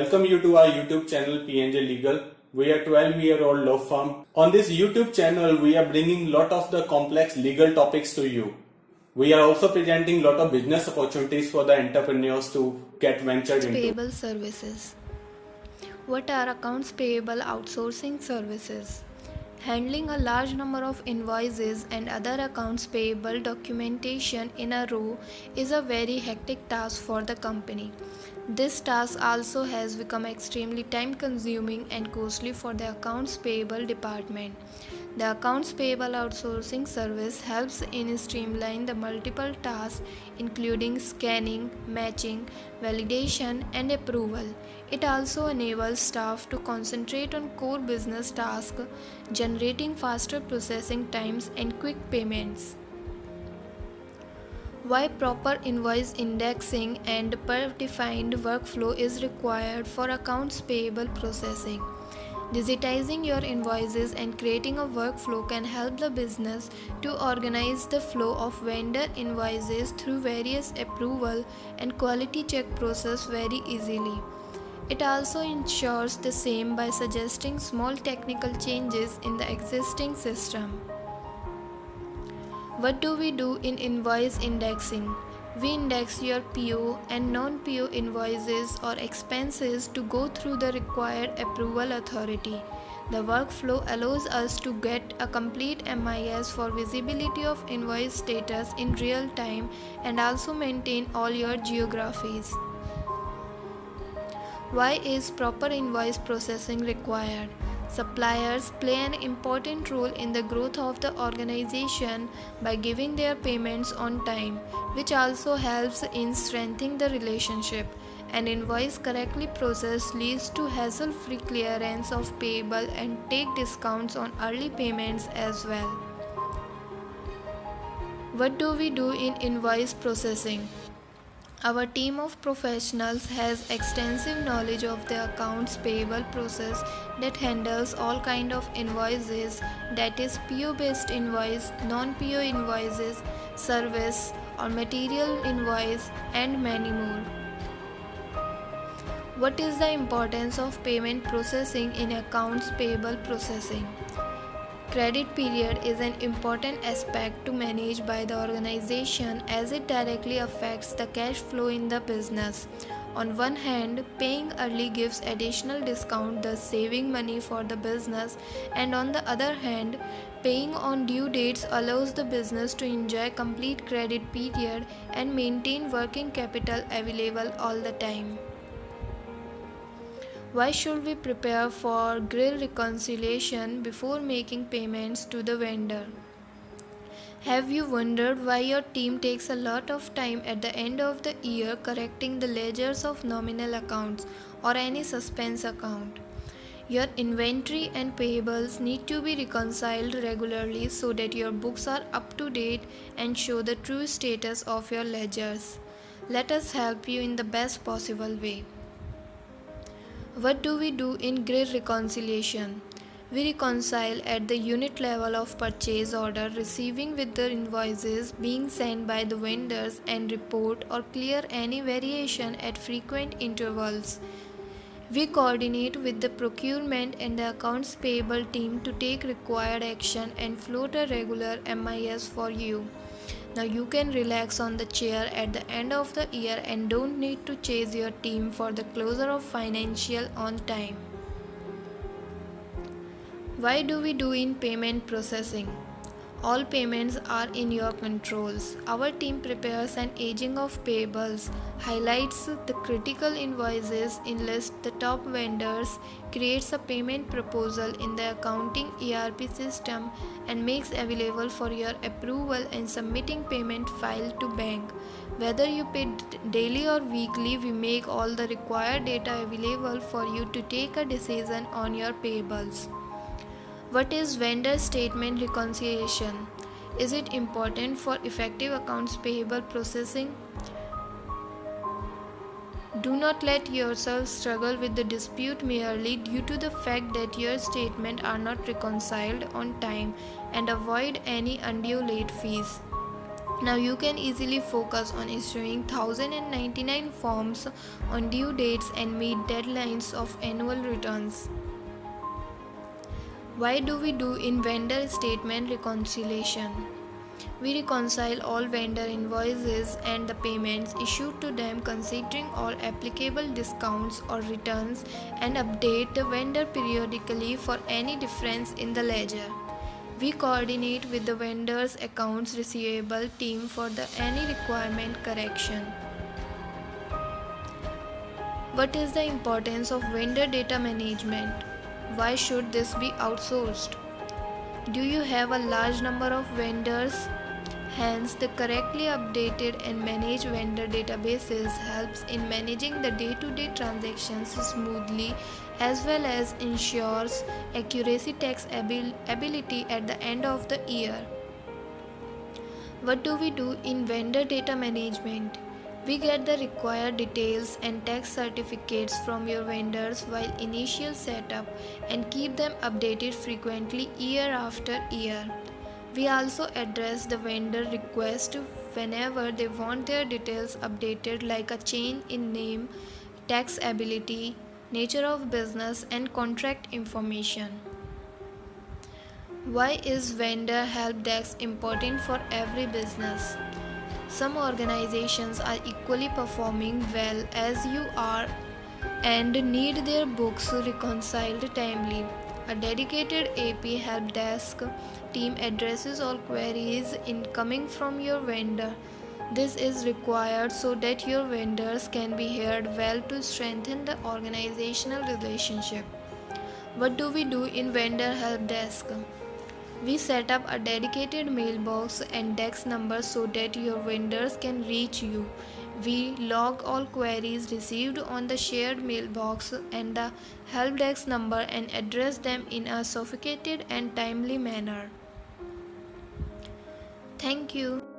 welcome you to our YouTube channel PNJ Legal. We are 12-year-old law firm. On this YouTube channel, we are bringing lot of the complex legal topics to you. We are also presenting lot of business opportunities for the entrepreneurs to get ventured into. Payable services. What are accounts payable outsourcing services? Handling a large number of invoices and other accounts payable documentation in a row is a very hectic task for the company. This task also has become extremely time consuming and costly for the accounts payable department. The accounts payable outsourcing service helps in streamline the multiple tasks including scanning, matching, validation and approval. It also enables staff to concentrate on core business tasks, generating faster processing times and quick payments. Why proper invoice indexing and predefined workflow is required for accounts payable processing. Digitizing your invoices and creating a workflow can help the business to organize the flow of vendor invoices through various approval and quality check process very easily. It also ensures the same by suggesting small technical changes in the existing system. What do we do in invoice indexing? We index your PO and non-PO invoices or expenses to go through the required approval authority. The workflow allows us to get a complete MIS for visibility of invoice status in real time and also maintain all your geographies. Why is proper invoice processing required? Suppliers play an important role in the growth of the organization by giving their payments on time, which also helps in strengthening the relationship. An invoice correctly processed leads to hassle-free clearance of payable and take discounts on early payments as well. What do we do in invoice processing? Our team of professionals has extensive knowledge of the accounts payable process that handles all kind of invoices, that is PO based invoice, non-PO invoices, service or material invoice and many more. What is the importance of payment processing in accounts payable processing? Credit period is an important aspect to manage by the organization as it directly affects the cash flow in the business. On one hand, paying early gives additional discount, thus saving money for the business, and on the other hand, paying on due dates allows the business to enjoy complete credit period and maintain working capital available all the time. Why should we prepare for GRIL reconciliation before making payments to the vendor? Have you wondered why your team takes a lot of time at the end of the year correcting the ledgers of nominal accounts or any suspense account? Your inventory and payables need to be reconciled regularly so that your books are up to date and show the true status of your ledgers. Let us help you in the best possible way. What do we do in GRIL reconciliation? We reconcile at the unit level of purchase order receiving with the invoices being sent by the vendors and report or clear any variation at frequent intervals. We coordinate with the procurement and the accounts payable team to take required action and float a regular MIS for you. Now you can relax on the chair at the end of the year and don't need to chase your team for the closure of financial on time. Why do we do in payment processing? All payments are in your controls. Our team prepares an aging of payables, highlights the critical invoices, enlists the top vendors, creates a payment proposal in the accounting ERP system and makes available for your approval and submitting payment file to bank. Whether you pay daily or weekly, we make all the required data available for you to take a decision on your payables. What is vendor statement reconciliation? Is it important for effective accounts payable processing? Do not let yourself struggle with the dispute merely due to the fact that your statements are not reconciled on time and avoid any undue late fees. Now you can easily focus on issuing 1099 forms on due dates and meet deadlines of annual returns. Why do we do in vendor statement reconciliation? We reconcile all vendor invoices and the payments issued to them considering all applicable discounts or returns and update the vendor periodically for any difference in the ledger. We coordinate with the vendor's accounts receivable team for any requirement correction. What is the importance of vendor data management? Why should this be outsourced? Do you have a large number of vendors? Hence, the correctly updated and managed vendor databases helps in managing the day-to-day transactions smoothly as well as ensures accuracy tax ability at the end of the year. What do we do in vendor data management? We get the required details and tax certificates from your vendors while initial setup and keep them updated frequently year after year. We also address the vendor request whenever they want their details updated, like a change in name, tax ability, nature of business, and contract information. Why is vendor help desk important for every business? Some organizations are equally performing well as you are and need their books reconciled timely. A dedicated AP help desk team addresses all queries incoming from your vendor. This is required so that your vendors can be heard well to strengthen the organizational relationship. What do we do in vendor help desk? We set up a dedicated mailbox and desk number so that your vendors can reach you. We log all queries received on the shared mailbox and the help desk number and address them in a sophisticated and timely manner. Thank you.